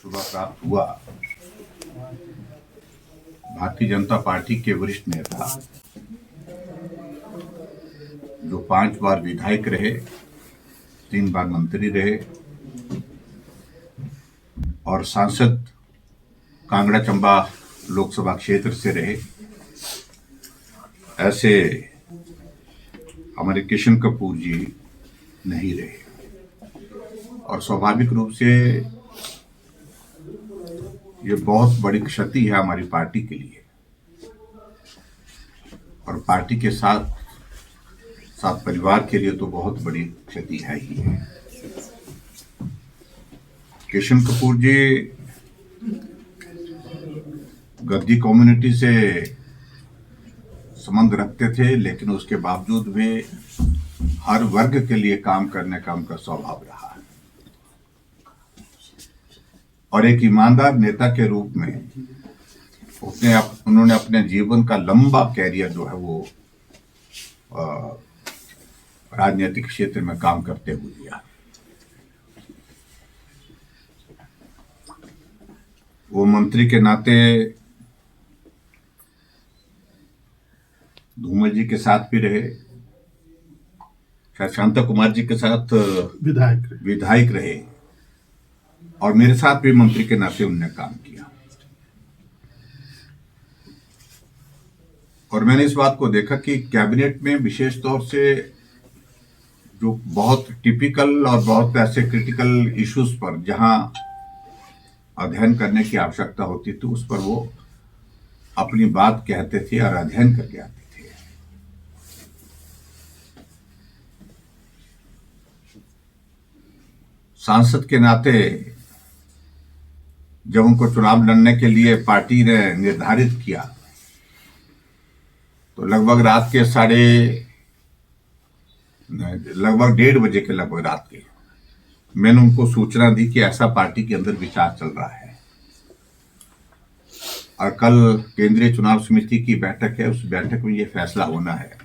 सुबह प्राप्त हुआ। भारतीय जनता पार्टी के वरिष्ठ नेता जो 5 बार विधायक रहे, 3 बार मंत्री रहे और सांसद कांगड़ा चंबा लोकसभा क्षेत्र से रहे, ऐसे हमारे किशन कपूर जी नहीं रहे। और स्वाभाविक रूप से ये बहुत बड़ी क्षति है हमारी पार्टी के लिए और पार्टी के साथ साथ परिवार के लिए तो बहुत बड़ी क्षति है ही है। किशन कपूर जी गद्दी कम्युनिटी से संबंध रखते थे, लेकिन उसके बावजूद वे हर वर्ग के लिए काम करने का उनका स्वभाव रहा है और एक ईमानदार नेता के रूप में उन्होंने अपने जीवन का लंबा कैरियर जो है वो राजनीतिक क्षेत्र में काम करते हुए दिया। वो मंत्री के नाते धूमल जी के साथ भी रहे, शायद शांता कुमार जी के साथ विधायक रहे और मेरे साथ भी मंत्री के नाते उन्होंने काम किया। और मैंने इस बात को देखा कि कैबिनेट में विशेष तौर से जो बहुत टिपिकल और बहुत ऐसे क्रिटिकल इश्यूज पर जहां अध्ययन करने की आवश्यकता होती थी, उस पर वो अपनी बात कहते थे और अध्ययन करके आते थे। सांसद के नाते जब उनको चुनाव लड़ने के लिए पार्टी ने निर्धारित किया तो लगभग 1:30 बजे के लगभग रात के मैंने उनको सूचना दी कि ऐसा पार्टी के अंदर विचार चल रहा है और कल केंद्रीय चुनाव समिति की बैठक है, उस बैठक में ये फैसला होना है।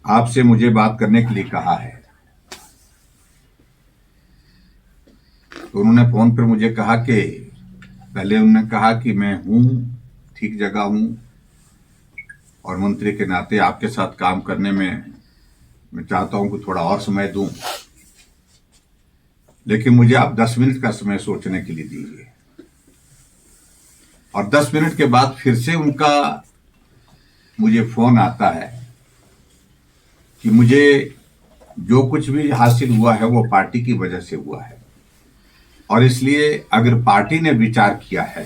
आपसे मुझे बात करने के लिए कहा है। तो उन्होंने फोन पर मुझे कहा कि पहले उन्होंने कहा कि मैं हूं, ठीक जगह हूं और मंत्री के नाते आपके साथ काम करने में मैं चाहता हूं कि थोड़ा और समय दूं, लेकिन मुझे आप 10 मिनट का समय सोचने के लिए दीजिए। और 10 मिनट के बाद फिर से उनका मुझे फोन आता है कि मुझे जो कुछ भी हासिल हुआ है वो पार्टी की वजह से हुआ है और इसलिए अगर पार्टी ने विचार किया है,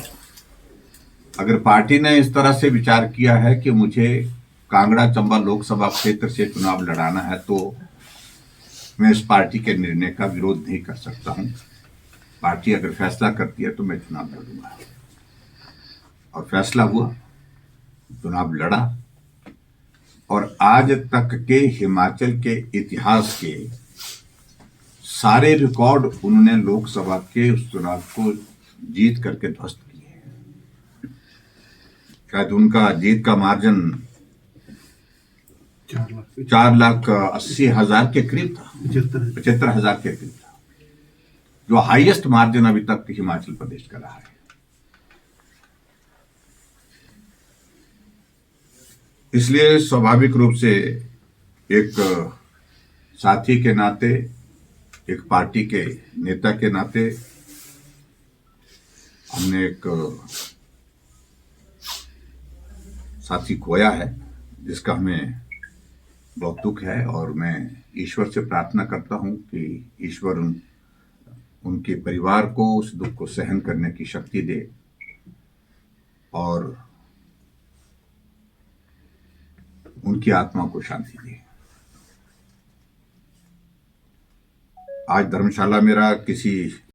अगर पार्टी ने इस तरह से विचार किया है कि मुझे कांगड़ा चंबा लोकसभा क्षेत्र से चुनाव लड़ाना है, तो मैं इस पार्टी के निर्णय का विरोध नहीं कर सकता हूं। पार्टी अगर फैसला करती है तो मैं चुनाव लड़ूंगा। और फैसला हुआ, चुनाव लड़ा और आज तक के हिमाचल के इतिहास के सारे रिकॉर्ड उन्होंने लोकसभा के उस चुनाव को जीत करके ध्वस्त किए। शायद उनका जीत का मार्जिन 4,80,000 के करीब था, 75,000 के करीब था, जो हाईएस्ट मार्जिन अभी तक हिमाचल प्रदेश का रहा है। इसलिए स्वाभाविक रूप से एक साथी के नाते, एक पार्टी के नेता के नाते हमने एक साथी खोया है, जिसका हमें बहुत दुख है और मैं ईश्वर से प्रार्थना करता हूं कि ईश्वर उनके परिवार को उस दुख को सहन करने की शक्ति दे और उनकी आत्मा को शांति दे। आज धर्मशाला मेरा किसी